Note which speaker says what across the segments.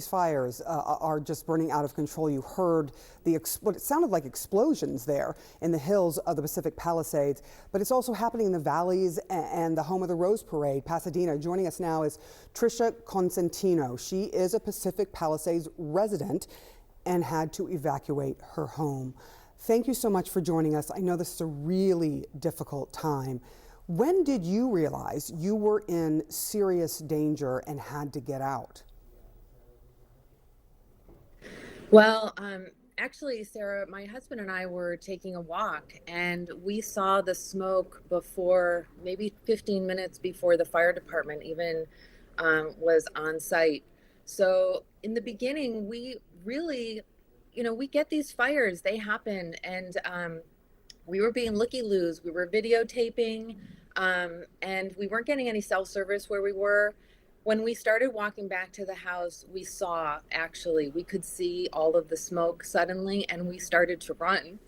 Speaker 1: these fires are just burning out of control. You heard what it sounded like explosions there in the hills of the Pacific Palisades, but it's also happening in the valleys and the home of the Rose Parade, Pasadena. Joining us now is Trisha Consentino. She is a Pacific Palisades resident and had to evacuate her home. Thank you so much for joining us. I know this is a really difficult time. When did you realize you were in serious danger and had to get out?
Speaker 2: Well, actually, Sarah, my husband and I were taking a walk and we saw the smoke before, maybe 15 minutes before the fire department even was on site. So in the beginning, we really, we get these fires, they happen. And we were being looky-loos. We were videotaping, and we weren't getting any self-service where we were. When we started walking back to the house, we could see all of the smoke suddenly, and we started to run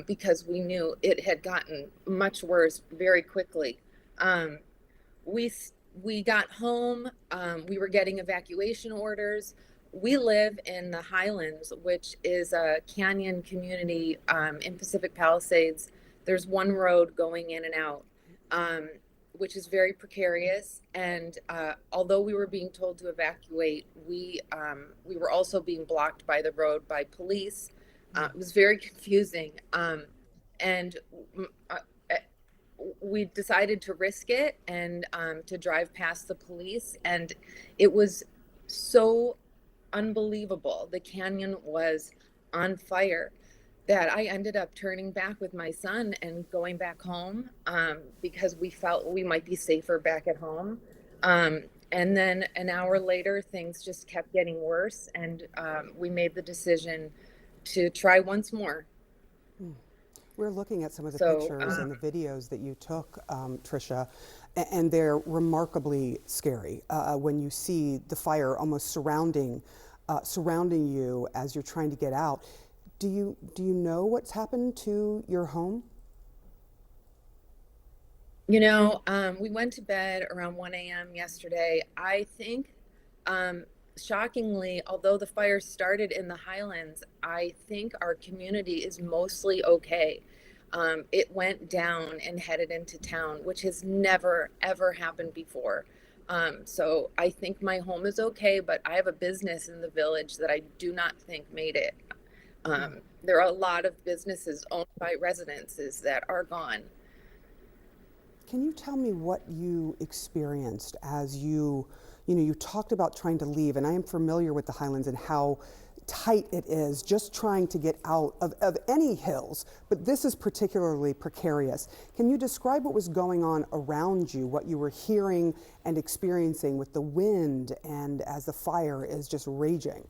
Speaker 2: because we knew it had gotten much worse very quickly. Um, we we got home. We were getting evacuation orders. We live in the Highlands, which is a canyon community in Pacific Palisades. There's one road going in and out, um, which is very precarious. And although we were being told to evacuate, we were also being blocked by the road by police. It was very confusing. And uh, we decided to risk it and to drive past the police. And it was so unbelievable. The canyon was on fire that I ended up turning back with my son and going back home because we felt we might be safer back at home. And then an hour later, things just kept getting worse, and we made the decision to try once more.
Speaker 1: We're looking at some of the
Speaker 2: So,
Speaker 1: pictures and the videos that you took, Trisha, and they're remarkably scary when you see the fire almost surrounding you as you're trying to get out. Do you know what's happened to your home?
Speaker 2: we went to bed around 1 a.m. yesterday. I think, shockingly, although the fire started in the Highlands, I think our community is mostly okay. It went down and headed into town, which has never, ever happened before. So I think my home is okay, but I have a business in the village that I do not think made it. There are a lot of businesses owned by residences that are gone.
Speaker 1: Can you tell me what you experienced as you talked about trying to leave, and I am familiar with the Highlands and how tight it is just trying to get out of any hills, but this is particularly precarious. Can you describe what was going on around you, what you were hearing and experiencing with the wind and as the fire is just raging?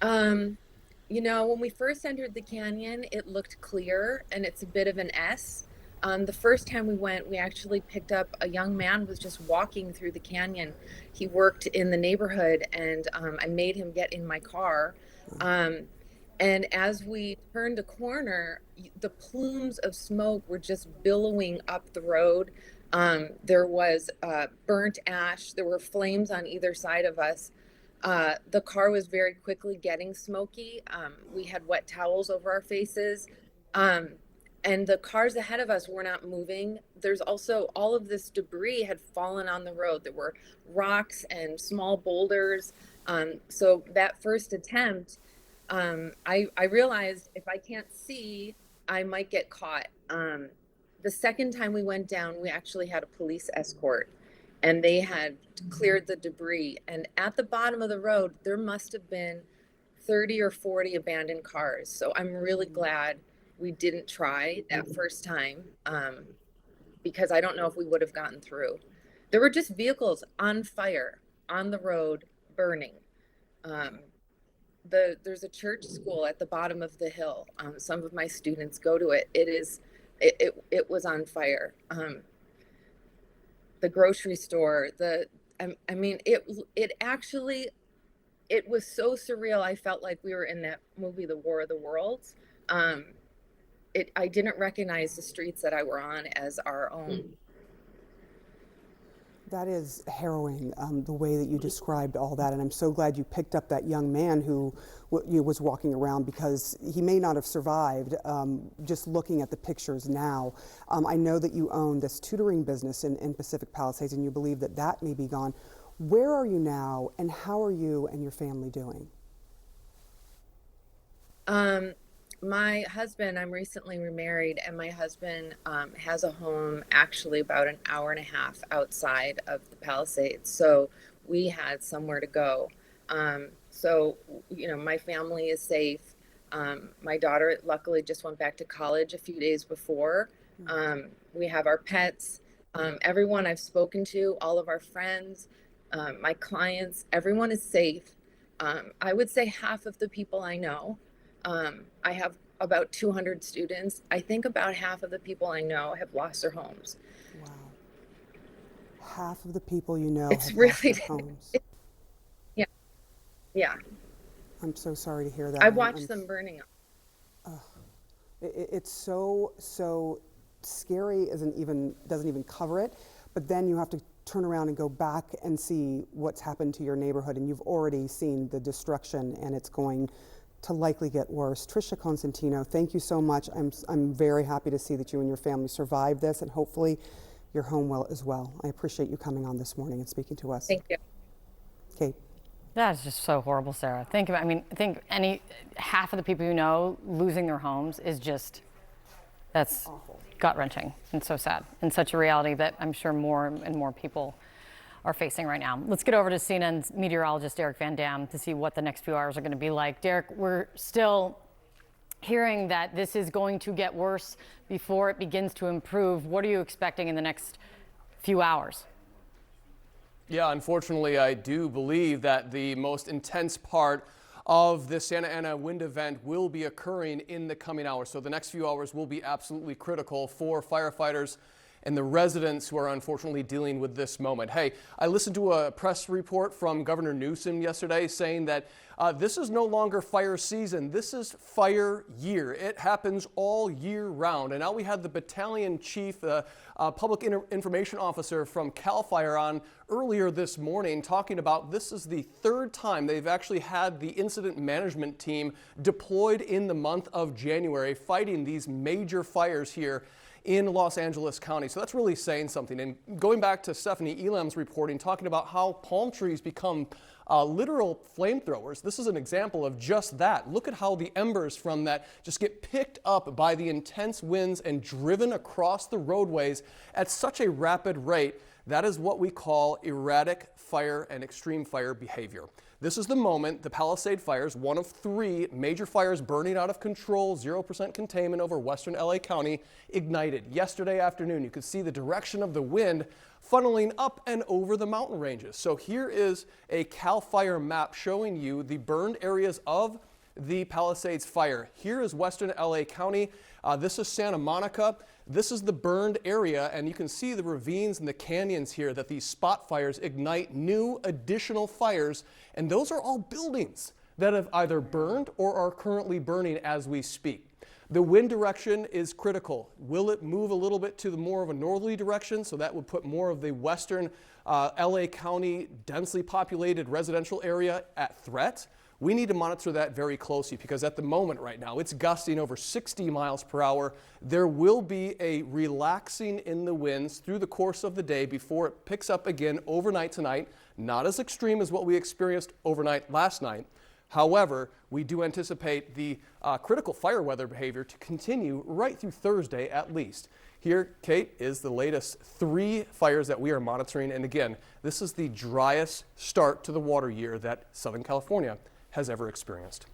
Speaker 2: Um, when we first entered the canyon, it looked clear and it's a bit of an S. The first time we went, we actually picked up a young man was just walking through the canyon. He worked in the neighborhood, and I made him get in my car. Um, and as we turned a corner, the plumes of smoke were just billowing up the road. There was burnt ash. There were flames on either side of us. The car was very quickly getting smoky. We had wet towels over our faces. Um, and the cars ahead of us were not moving. There's also all of this debris had fallen on the road. There were rocks and small boulders. So that first attempt, I realized if I can't see, I might get caught. The second time we went down, we actually had a police escort and they had cleared the debris. And at the bottom of the road, there must have been 30 or 40 abandoned cars. So I'm really glad we didn't try that first time because I don't know if we would have gotten through. There were just vehicles on fire on the road burning. Um, there's a church school at the bottom of the hill. Some of my students go to it. It was on fire. The grocery store, I mean, it actually, it was so surreal. I felt like we were in that movie, The War of the Worlds. Um, I didn't recognize the streets that I were on as our own.
Speaker 1: That is harrowing, the way that you described all that, and I'm so glad you picked up that young man who was walking around, because he may not have survived. Just looking at the pictures now, I know that you own this tutoring business in Pacific Palisades, and you believe that that may be gone. Where are you now, and how are you and your family doing?
Speaker 2: My husband, I'm recently remarried, and my husband has a home actually about an hour and a half outside of the Palisades. So we had somewhere to go. My family is safe. My daughter luckily just went back to college a few days before. We have our pets. Everyone I've spoken to, all of our friends, my clients, everyone is safe. I would say half of the people I know. I have about 200 students. I think about half of the people I know have lost their homes.
Speaker 1: Wow. Half of the people you know
Speaker 2: It's
Speaker 1: have
Speaker 2: really,
Speaker 1: lost their homes.
Speaker 2: yeah, yeah.
Speaker 1: I'm so sorry to hear that.
Speaker 2: I watched them burning up.
Speaker 1: It's so scary. Doesn't even cover it. But then you have to turn around and go back and see what's happened to your neighborhood, and you've already seen the destruction, and it's going to likely get worse. Trisha Constantino, thank you so much. I'm very happy to see that you and your family survived this, and hopefully your home will as well. I appreciate you coming on this morning and speaking to us.
Speaker 2: Thank you.
Speaker 1: Kate.
Speaker 3: That is just so horrible, Sarah. Think any half of the people you know losing their homes is just, that's awful, gut-wrenching, and so sad, and such a reality that I'm sure more and more people are facing right now. Let's get over to CNN's meteorologist, Derek Van Dam, to see what the next few hours are going to be like. Derek, we're still hearing that this is going to get worse before it begins to improve. What are you expecting in the next few hours?
Speaker 4: Yeah, unfortunately, I do believe that the most intense part of the Santa Ana wind event will be occurring in the coming hours. So the next few hours will be absolutely critical for firefighters and the residents who are unfortunately dealing with this moment. Hey, I listened to a press report from Governor Newsom yesterday saying that this is no longer fire season. This is fire year. It happens all year round. And now we had the battalion chief, public information officer from CAL FIRE on earlier this morning talking about this is the third time they've actually had the incident management team deployed in the month of January fighting these major fires here in Los Angeles County. So that's really saying something. And going back to Stephanie Elam's reporting, talking about how palm trees become literal flamethrowers. This is an example of just that. Look at how the embers from that just get picked up by the intense winds and driven across the roadways at such a rapid rate. That is what we call erratic fire and extreme fire behavior. This is the moment the Palisade fires, one of 3 major fires burning out of control, 0% containment over western LA County, ignited. Yesterday afternoon, you could see the direction of the wind funneling up and over the mountain ranges. So here is a CAL FIRE map showing you the burned areas of the Palisades fire. Here is western LA County. This is Santa Monica. This is the burned area, and you can see the ravines and the canyons here that these spot fires ignite new additional fires, and those are all buildings that have either burned or are currently burning as we speak. The wind direction is critical. Will it move a little bit to the more of a northerly direction? So that would put more of the western LA County densely populated residential area at threat. We need to monitor that very closely because at the moment right now, it's gusting over 60 miles per hour. There will be a relaxing in the winds through the course of the day before it picks up again overnight tonight. Not as extreme as what we experienced overnight last night. However, we do anticipate the critical fire weather behavior to continue right through Thursday at least. Here, Kate, is the latest 3 fires that we are monitoring. And again, this is the driest start to the water year that Southern California has ever experienced.